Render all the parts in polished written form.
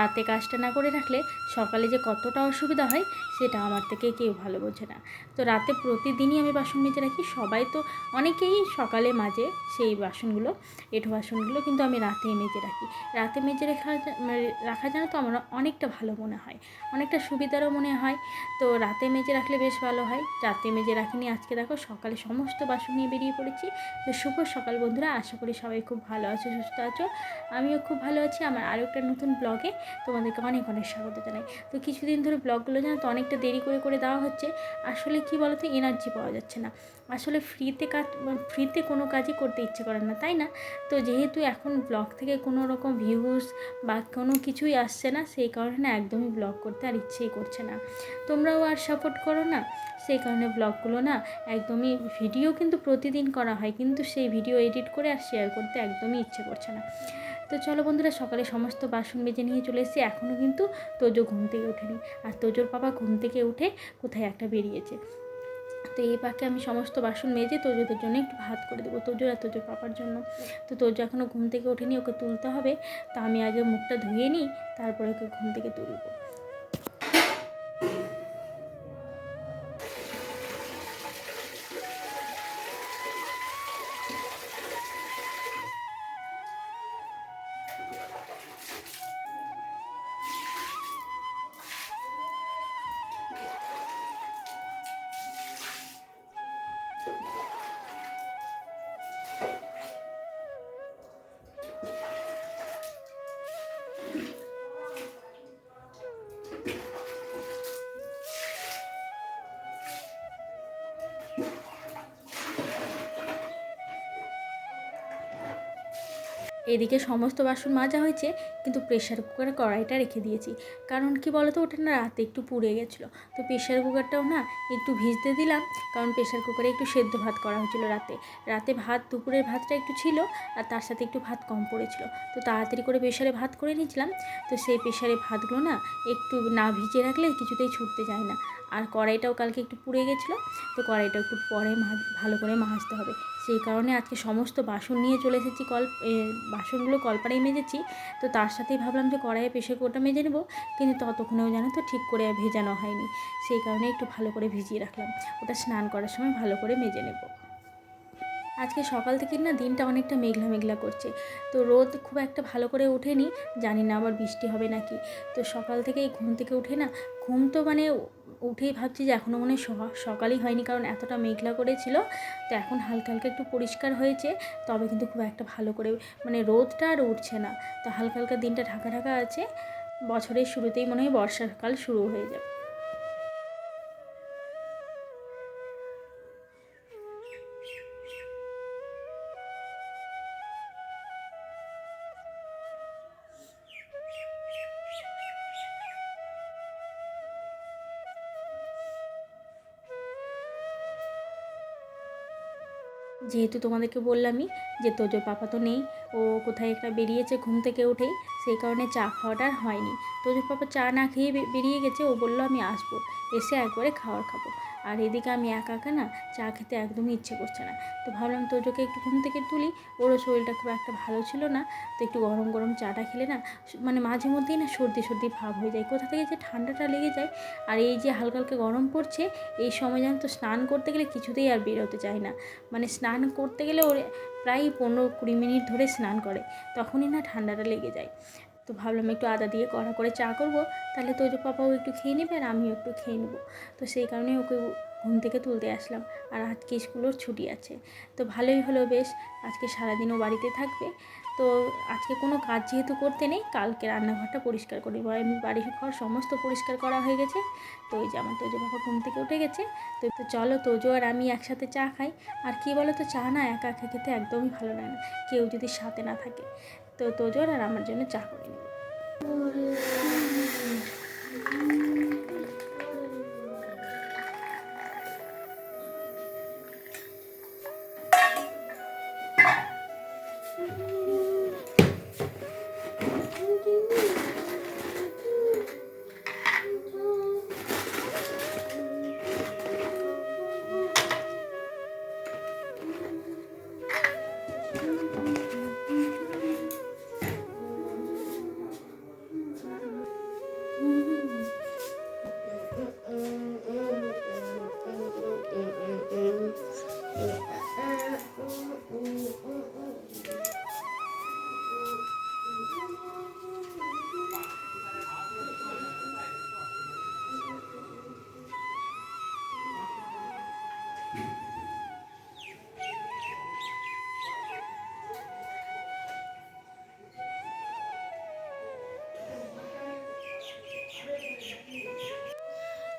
রাতে কাজটা না করে রাখলে সকালে যে কতটা অসুবিধা হয় সেটা আমার থেকে কেউ ভালো বোঝে না। তো রাতে প্রতিদিনই আমি বাসন মেজে রাখি। সবাই তো অনেকেই সকালে মাজে সেই বাসনগুলো, এঁঠো বাসনগুলো, কিন্তু আমি রাতেই মেজে রাখি। রাতে মেজে রাখা জানো তো আমার অনেকটা ভালো মনে হয়, অনেকটা সুবিধারও মনে হয়। তো রাতে মেজে রাখলে বেশ ভালো হয়। রাতে মেজে রাখিনি, আজকে দেখো সকালে সমস্ত বাসন নিয়ে বেরিয়ে পড়েছি। তো শুভ সকাল বন্ধুরা, আশা করি সবাই খুব ভালো আছো, সুস্থ আছো। আমিও খুব ভালো আছি। আমার আরও একটা নতুন ব্লগে তোমাদেরকে অনেক অনেক স্বাগত জানাই। তো কিছুদিন ধরে ব্লগগুলো জানো তো অনেকটা দেরি করে করে দেওয়া হচ্ছে। আসলে কি বলো তো, এনার্জি পাওয়া যাচ্ছে না। আসলে ফ্রিতে কোনো কাজই করতে ইচ্ছে করে না, তাই না? তো যেহেতু এখন ব্লগ থেকে কোনো রকম ভিউজ বা কোনো কিছুই আসছে না, সেই কারণে একদমই ব্লগ করতে আর ইচ্ছেই করছে না। তোমরাও আর সাপোর্ট করো না, সেই কারণে ব্লগগুলো না একদমই, ভিডিও কিন্তু প্রতিদিন করা হয়, কিন্তু সেই ভিডিও এডিট করে আর শেয়ার করতে একদমই ইচ্ছে করছে না। তো চলো বন্ধুরা, সকালে সমস্ত বাসন মেজে নিয়ে চলে এসেছি। এখনও কিন্তু তোজো ঘুম থেকে ওঠেনি, আর তোজোর বাবা ঘুম থেকে উঠে কোথায় একটা বেরিয়েছে। তো এই পাকে আমি সমস্ত বাসন মেজে তোজোদের জন্য একটু ভাত করে দেবো, তোজো আর তোজোর পাপার জন্য। তো তোজো এখনও ঘুম থেকে ওঠেনি, ওকে তুলতে হবে। তো আমি আগে মুখটা ধুয়ে নিই, তারপরে ওকে ঘুম থেকে তুলবো। এদিকে সমস্ত বাসন মাজা হয়েছে, কিন্তু প্রেশার কুকারে কড়াইটা রেখে দিয়েছি। কারণ কি বলো তো, ওটা না রাতে একটু পুড়ে গেছিলো। তো প্রেশার কুকারটাও না একটু ভিজতে দিলাম, কারণ প্রেশার কুকারে একটু সেদ্ধ ভাত করা হয়েছিলো রাতে ভাত, দুপুরের ভাতটা একটু ছিল, আর তার সাথে একটু ভাত কম পড়েছিল। তো তাড়াতাড়ি করে প্রেশারে ভাত করে নিয়েছিলাম। তো সেই প্রেশারে ভাতগুলো না একটু না ভিজিয়ে রাখলে কিছুতেই ছুটতে যায় না। আর কড়াইটাও কালকে একটু পুড়ে গেছিলো, তো কড়াইটা একটু পরে ভালো করে মাজতে হবে। সেই কারণে আজকে সমস্ত বাসন নিয়ে চলে এসেছি। বাসনগুলো কলপাড়েই মেজেছি। তো তার সাথেই ভাবলাম যে কড়াইয়ে প্রেশার কুকারটা মেজে নেবো, কিন্তু ততক্ষণেও জানো তো ঠিক করে ভেজানো হয়নি। সেই কারণে একটু ভালো করে ভিজিয়ে রাখলাম, ওটা স্নান করার সময় ভালো করে মেজে নেব। আজকে সকাল থেকে না দিনটা অনেকটা মেঘলা মেঘলা করছে। তো রোদ খুব একটা ভালো করে ওঠেনি, জানি না আবার বৃষ্টি হবে নাকি। তো সকাল থেকেই ঘুম থেকে উঠে না, ঘুম তো মানে উঠেই ভাবছি যে এখনও মনে হয় সকালই হয়নি, কারণ এতটা মেঘলা করেছিল। তো এখন হালকা হালকা একটু পরিষ্কার হয়েছে, তবে কিন্তু খুব একটা ভালো করে মানে রোদটা আর উঠছে না। তো হালকা হালকা দিনটা ঢাকা ঢাকা আছে। বছরের শুরুতেই মনে হয় বর্ষাকাল শুরু হয়ে যাবে। যেহেতু তোমাদেরকে বললামই যে তোজোর পাপা তো নেই, ও কোথায় একটা বেরিয়েছে ঘুম থেকে উঠেই, সেই কারণে চা খাওয়াটা আর হয়নি। তোজোর পাপা চা না খেয়ে বেরিয়ে গেছে, ও বললো আমি আসবো, এসে একবারে খাবার খাবো। আর এদিকে আমি একা একা না চা খেতে একদমই ইচ্ছে করছে না। তো ভাবলাম তোজোকে একটু ঘুম থেকে তুলি, ওরও শরীরটা খুব একটা ভালো ছিল না। তো একটু গরম গরম চাটা খেলে না মানে মাঝে মধ্যেই না সর্দি সর্দি ভাব হয়ে যায়, কোথা থেকে যে ঠান্ডাটা লেগে যায়। আর এই যে হালকা হালকা গরম পড়ছে, এই সময় জানো তো স্নান করতে গেলে কিছুতেই আর বেরোতে চায় না। মানে স্নান করতে গেলে ওর প্রায় 15-20 মিনিট ধরে স্নান করে, তখনই না ঠান্ডাটা লেগে যায়। তো ভাবলাম একটু আদা দিয়ে কড়া করে চা করবো, তাহলে তোজো পাপাও একটু খেয়ে নেবে আর আমিও একটু খেয়ে নেবো। তো সেই কারণে ওকে ঘুম থেকে তুলতে আসলাম। আর আজকে স্কুলের ছুটি আছে, তো ভালোই হলো বেশ, আজকে সারাদিনও বাড়িতে থাকবে। তো আজকে কোনো কাজ যেহেতু করতে নেই, কালকে রান্নাঘরটা পরিষ্কার করি, বাড়ির ঘর সমস্ত পরিষ্কার করা হয়ে গেছে। তো ওই যে আমার তোজো বাবা ঘুম থেকে উঠে গেছে। তো চলো তোজো আর আমি একসাথে চা খাই। আর কী বলো তো, চা না একা একা খেতে একদমই ভালো লাগে না, কেউ যদি সাথে না থাকে। তো তোজোর আর আমার জন্য চা করে নেব।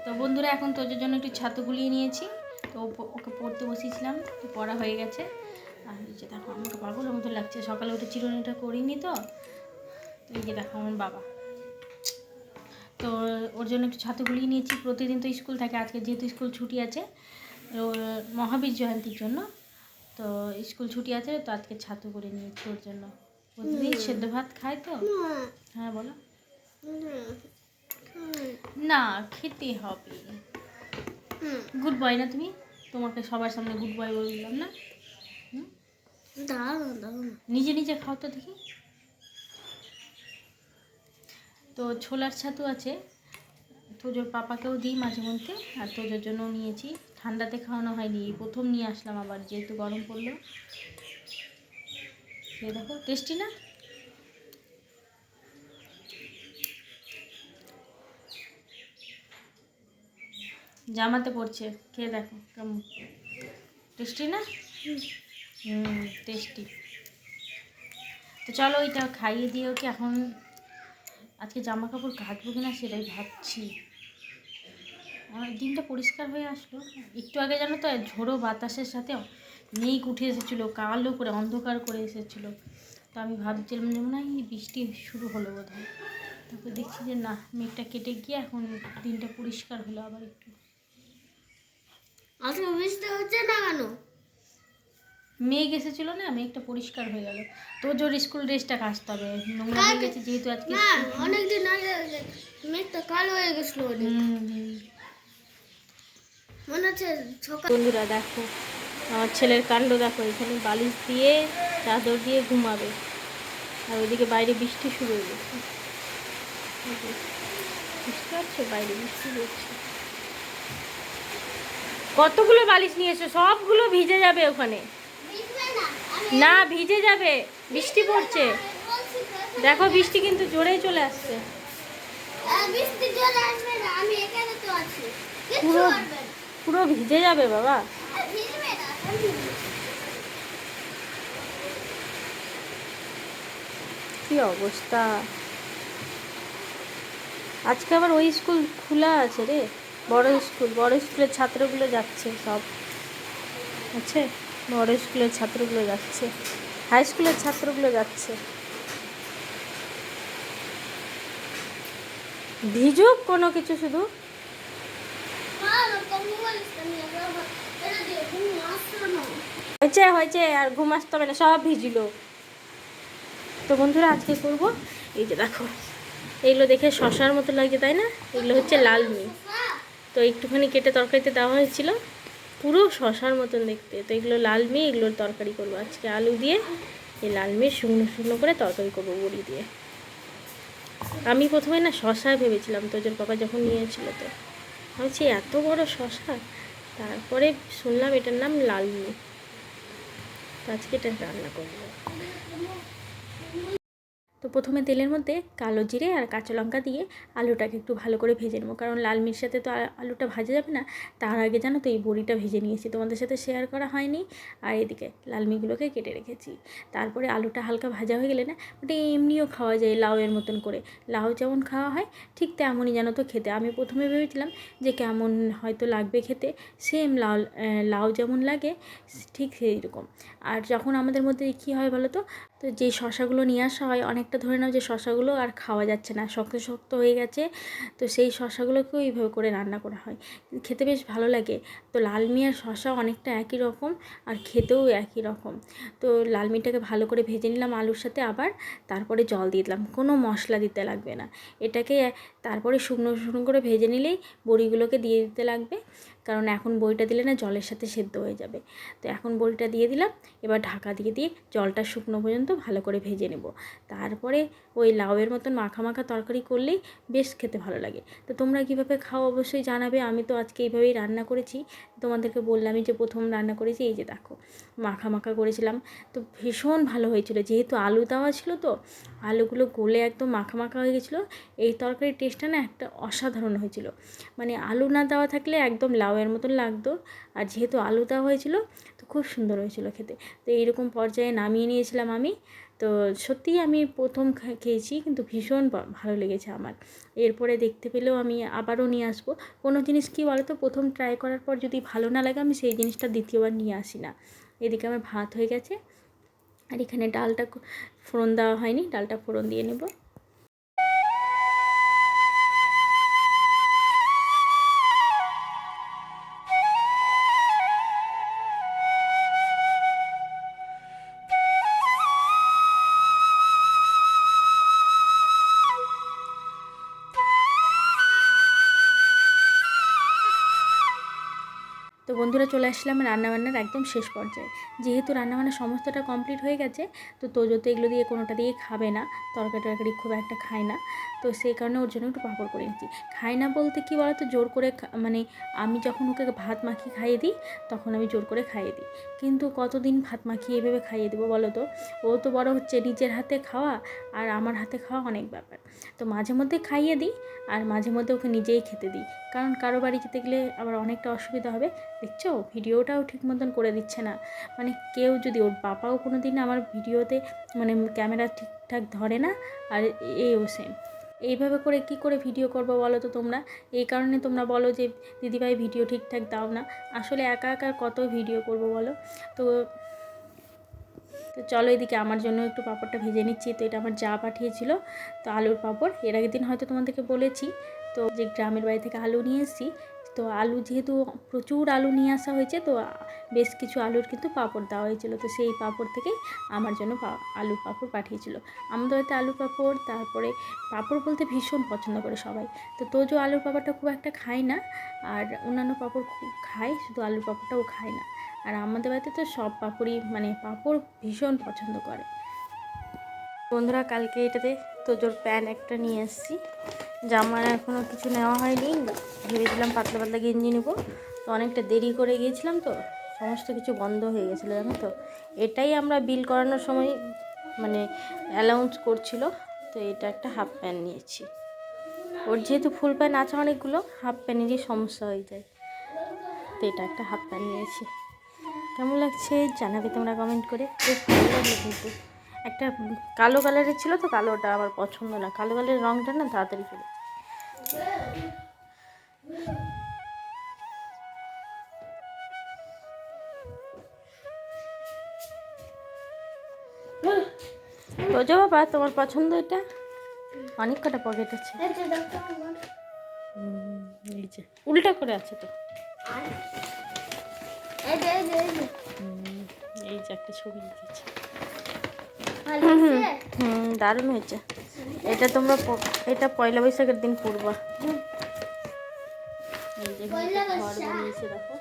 তো বন্ধুরা এখন তোজোর জন্য একটু ছাতু গুলিয়ে নিয়েছি। তো ওকে পড়তে বসিয়েছিলাম, তো পড়া হয়ে গেছে। আর এই যে দেখো আমাকে পাগলের মতো লাগছে, সকালে উঠে চিরুনিটা করিনি তো। এই যে দেখো আমার বাবা, তো ওর জন্য একটু ছাতু গুলিয়ে নিয়েছি। প্রতিদিন তো স্কুল থাকে, আজকে যেহেতু স্কুল ছুটি আছে মহাবীর জয়ন্তীর জন্য, তো স্কুল ছুটি আছে, তো আজকে ছাতু করে নিয়েছি ওর জন্য। প্রতিদিন সেদ্ধ ভাত খায় তো। হ্যাঁ বলো। না খেতে হবে। গুড বয় না তুমি? তোমাকে সবার সামনে গুড বয় বললাম না? নিজে নিজে খাও তো দেখি। তো ছোলার ছাতু আছে, তোজোর পাপাকেও দিই মাঝে মধ্যে, আর তোজোর জন্যও নিয়েছি। ঠান্ডাতে খাওয়ানো হয়নি, প্রথম নিয়ে আসলাম আবার, যেহেতু গরম পড়লো। খেয়ে দেখো, টেস্টি না? জামাতে পড়ছে, খেয়ে দেখো কেমন টেস্টি না? টেস্টি। তো চলো ওইটা খাইয়ে দিয়ে ওকে। এখন আজকে জামা কাপড় কাচবো কিনা সেটাই ভাবছি। আমার দিনটা পরিষ্কার হয়ে আসলো, একটু আগে জানো তো ঝোড়ো বাতাসের সাথে মেঘ উঠে এসেছিলো, কালো করে অন্ধকার করে এসেছিলো। তো আমি ভাবছিলাম যে মনে হয় বৃষ্টি শুরু হলো বোধ হয়। তারপর দেখছি যে না, মেঘটা কেটে গিয়ে এখন দিনটা পরিষ্কার হলো আবার একটু। আজকে বৃষ্টি হচ্ছে না কেন? মেঘ এসেছিলো না, মেঘটা পরিষ্কার হয়ে গেল। তো জোর স্কুল ড্রেসটা কাচতে হবে, নোংরা হয়ে গেছে যেহেতু আজকে। না, অনেকদিন আগে মেঘটা কালো হয়ে গেছিল। মনে হচ্ছে সকাল। বন্ধুরা দেখো আমার ছেলের কাণ্ড দেখো, এখানে বালিশ দিয়ে চাদর দিয়ে ঘুমাবে, আর ওইদিকে বাইরে বৃষ্টি শুরু হয়ে গেছে। বুঝতে পারছো, বাইরে বৃষ্টি হচ্ছে। কতগুলো বালিশ নিয়ে এসো, সবগুলো ভিজে যাবে ওখানে। না ভিজে যাবে, বৃষ্টি পড়ছে। দেখো বৃষ্টি কিন্তু জোরেই চলে আসছে। পুরো পুরো ভিজে যাবে বাবা। কি অবস্থা, আজকে আবার ওই স্কুল খোলা আছে রে, বড় স্কুলের ছাত্রগুলো যাচ্ছে সব। আছে, বড় স্কুলের ছাত্রগুলো যাচ্ছে, হাই স্কুলের ছাত্রগুলো যাচ্ছে। ভিজুক কোনো কিছু, শুধু হয়েছে আর ঘুম আসতে হবে না, সব ভিজলো। তো বন্ধুরা আজকে করব এই যে দেখো, এইগুলো দেখে শশার মতো লাগে তাই না? এগুলো হচ্ছে লালমি, তো একটুখানি কেটে তরকারিতে দেওয়া হয়েছিল, পুরো শশার মতন দেখতে। তো এগুলো লালমি, এগুলোর তরকারি করবো আজকে আলু দিয়ে। এই লালমি শুকনো শুকনো করে তরকারি করবো বড়ি দিয়ে। আমি প্রথমে না শশা ভেবেছিলাম, তোজোর বাবা যখন নিয়েছিল, তো ভাবছি এত বড় শশা, তারপরে শুনলাম এটার নাম লালমি। তো আজকে এটা রান্না করবো। তো প্রথমে তেলের মধ্যে কালো জিরে আর কাঁচা লঙ্কা দিয়ে আলুটাকে একটু ভালো করে ভেজে নেবো, কারণ লাল মির সাথে তো আলুটা ভাজা যাবে না। তার আগে জানো তো এই বড়িটা ভেজে নিয়েছি, তোমাদের সাথে শেয়ার করা হয়নি। আর এদিকে লালমিগুলোকে কেটে রেখেছি। তারপরে আলুটা হালকা ভাজা হয়ে গেলে না, ওটা এমনিও খাওয়া যায় লাউয়ের মতন করে। লাউ যেমন খাওয়া হয় ঠিক তেমনই জানো তো খেতে। আমি প্রথমে ভেবেছিলাম যে কেমন হয়তো লাগবে খেতে, সেম লাউ যেমন লাগে ঠিক সেই রকম। আর যখন আমাদের মধ্যে কী হয় বলো তো, তো যেই শশাগুলো নিয়ে আসা হয়, অনেকটা ধরে নাও যে শশাগুলো আর খাওয়া যাচ্ছে না, শক্ত শক্ত হয়ে গেছে, তো সেই শশাগুলোকেও এইভাবে করে রান্না করা হয়, খেতে বেশ ভালো লাগে। তো লালমি আর শশা অনেকটা একই রকম, আর খেতেও একই রকম। তো লালমিটাকে ভালো করে ভেজে নিলাম আলুর সাথে, আবার তারপরে জল দিয়ে দিলাম, কোনো মশলা দিতে লাগবে না এটাকে। তারপরে শুকনো শুকনো করে ভেজে নিলেই বড়িগুলোকে দিয়ে দিতে লাগবে, কারণ এখন বড়িটা দিলে না জলের সাথে সেদ্ধ হয়ে যাবে। তো এখন বড়িটা দিয়ে দিলাম, এবার ঢাকা দিয়ে জলটা শুকনো পর্যন্ত ভালো করে ভেজে নেব। তারপরে ওই লাউয়ের মতন মাখা মাখা তরকারি করলেই বেশ খেতে ভালো লাগে। তো তোমরা কীভাবে খাও অবশ্যই জানাবে। আমি তো আজকে এইভাবেই রান্না করেছি, তোমাদেরকে বললামই যে প্রথম রান্না করেছি। এই যে দেখো মাখা মাখা করেছিলাম, তো ভীষণ ভালো হয়েছিল, যেহেতু আলু দেওয়া ছিল, তো আলুগুলো গলে একদম মাখা মাখা হয়ে গেছিলো। এই তরকারির টেস্টটা না একটা অসাধারণ হয়েছিল, মানে আলু না দেওয়া থাকলে একদম একদম লাউয়ের মতন লাগতো। আর যেহেতু আলু দেওয়া হয়েছিল তো খুব সুন্দর হয়েছিল খেতে। তো এইরকম পর্যায়ে নামিয়ে নিয়েছিলাম আমি। তো সত্যিই আমি প্রথম খেয়েছি, কিন্তু ভীষণ ভালো লেগেছে আমার। এরপরে দেখতে পেলেও আমি আবারও নিয়ে আসবো। কোনো জিনিস কী বলো তো, প্রথম ট্রাই করার পর যদি ভালো না লাগে আমি সেই জিনিসটা দ্বিতীয়বার নিয়ে আসি না। এদিকে আমার ভাত হয়ে গেছে, আর এখানে ডালটা ফোড়ন দেওয়া হয়নি, ডালটা ফোড়ন দিয়ে নেব। তো বন্ধুরা, চলে আসলাম রান্নাবান্নার একদম শেষ পর্যায়ে। যেহেতু রান্নাবান্না সমস্তটা কমপ্লিট হয়ে গেছে, তো তোজো তো এগুলো দিয়ে কোনোটা দিয়ে খাবে না, তরকারি খুব একটা খায় না। তো সেই কারণে ওর জন্য একটু পাঁপড় করে নিচ্ছি। খায় না বলতে কী বলো তো, জোর করে মানে আমি যখন ওকে ভাত মাখিয়ে খাইয়ে দিই তখন আমি জোর করে খাইয়ে দিই। কিন্তু কতদিন ভাত মাখিয়ে এভাবে খাইয়ে দেবো বলো তো? ও তো বড় হচ্ছে, নিজের হাতে খাওয়া আর আমার হাতে খাওয়া অনেক ব্যাপার। তো মাঝে মধ্যে খাইয়ে দিই, আর মাঝে মধ্যে ওকে নিজেই খেতে দিই, কারণ কারো বাড়ি যেতে গেলে আবার অনেকটা অসুবিধা হবে। দেখছো, ভিডিওটাও ঠিক মতন করে দিচ্ছে না। মানে কেউ যদি, ওর বাবাও কোনো দিন আমার ভিডিওতে মানে ক্যামেরা ঠিকঠাক ধরে না, আর এও সেম। এইভাবে করে কি করে ভিডিও করবো বলো তো তোমরা? এই কারণে তোমরা বলো যে দিদিভাই ভিডিও ঠিকঠাক দাও না। আসলে একা একা কত ভিডিও করব বলো? তো তো চলো, এদিকে আমার জন্য একটু পাঁপড়টা ভেজে নিচ্ছি। তো এটা আমার যা পাঠিয়েছিল, তো আলুর পাঁপড়। এর আগের দিন হয়তো তোমাদেরকে বলেছি, তো যে গ্রামের বাড়ি থেকে আলু নিয়ে এসেছি। তো আলু যেহেতু প্রচুর আলু নিয়ে আসা হয়েছে, তো বেশ কিছু আলুর কিন্তু পাঁপড় দেওয়া হয়েছিল। তো সেই পাঁপড় থেকেই আমার জন্য আলুর পাঁপড় পাঠিয়েছিল। আমাদের হয়তো আলু পাঁপড়, তারপরে পাঁপড় বলতে ভীষণ পছন্দ করে সবাই। তো তোজো আলুর পাঁপড়টা খুব একটা খায় না, আর অন্যান্য পাঁপড় খুব খায়, শুধু আলুর পাঁপড়টাও খায় না। আর আমাদের বাড়িতে তো সব পাঁপড়ই মানে পাঁপড় ভীষণ পছন্দ করে। বন্ধুরা, কালকে এটাতে তোজোর প্যান্ট একটা নিয়ে এসেছি। জামা এখনও কিছু নেওয়া হয়নি, ভেবেছিলাম পাতলা পাতলা গেঞ্জি নেবো। তো অনেকটা দেরি করে গিয়েছিলাম, তো সমস্ত কিছু বন্ধ হয়ে গেছিলো জানো তো। এটাই আমরা বিল করানোর সময় মানে অ্যালাউন্স করছিল। তো এটা একটা হাফ প্যান্ট নিয়েছি। ওর যেহেতু ফুল প্যান্ট আছে অনেকগুলো, হাফ প্যান্টেরই সমস্যা হয়ে যায়। তো এটা একটা হাফ প্যান্ট নিয়েছি। কেমন লাগছে জানাবে তোমরা কমেন্ট করে। বেশ ভালো লাগলো, কিন্তু একটা কালো কালারের ছিল, তো কালোটা আমার পছন্দ না। কালো কালারের রঙটা না তাড়াতাড়ি চলে। তোজো বাবা, তোমার পছন্দ এটা? অনেক কটা পকেট আছে। এই যে উল্টা করে আছে তো। এই যে একটা ছবি লিখেছে। দারুণ হয়েছে। এটা তোমরা এটা পয়লা বৈশাখের দিন পড়বা। এই যে ঘর বানিয়েছে দেখো,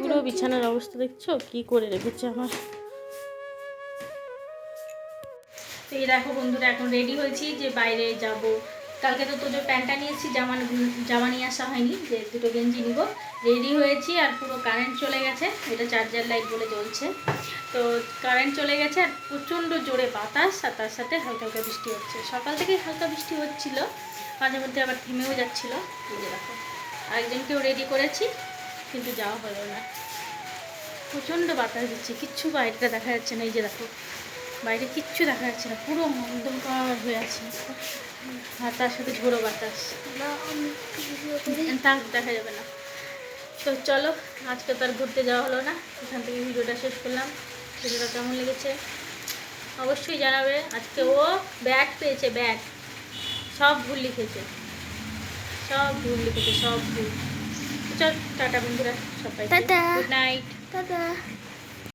পুরো বিছানার অবস্থা দেখছো কি করে রেখেছে আমার। তো এই দেখো বন্ধুরা, এখন রেডি হয়েছি যে বাইরে যাব। কালকে তো তোদের প্যান্টটা নিয়েছি, জামা নিয়ে আসা হয়নি, যে দুটো গেঞ্জি নিব। রেডি হয়েছি, আর পুরো কারেন্ট চলে গেছে। এটা চার্জার লাইট বলে জ্বলছে। তো কারেন্ট চলে গেছে, আর প্রচণ্ড জোরে বাতাস, আর তার সাথে হালকা হালকা বৃষ্টি হচ্ছে। সকাল থেকেই হালকা বৃষ্টি হচ্ছিল, মাঝে মধ্যে আবার থেমেও যাচ্ছিলো। এই যে দেখো, আরেকজনকেও রেডি করেছি, কিন্তু যাওয়া হলো না। প্রচণ্ড বাতাস দিচ্ছে, কিচ্ছু বাইরেটা দেখা যাচ্ছে না। এই যে দেখো, বাইরে কিচ্ছু দেখা যাচ্ছে না, পুরো অন্ধকার হয়ে আছে। আর তার সাথে ঝোড়ো বাতাস, তাক দেখা যাবে না। তো চলো, আজকে তো আর ঘুরতে যাওয়া হলো না, এখান থেকে ভিডিওটা শেষ করলাম। ভিডিওটা কেমন লেগেছে অবশ্যই জানাবে। আজকে ও ব্যাট পেয়েছে, ব্যাট। সব ভুল লিখেছে, সব ভুল লিখেছে, সব ভুল। চল টাটা বন্ধুরা, সবাই গুড নাইট। টাটা।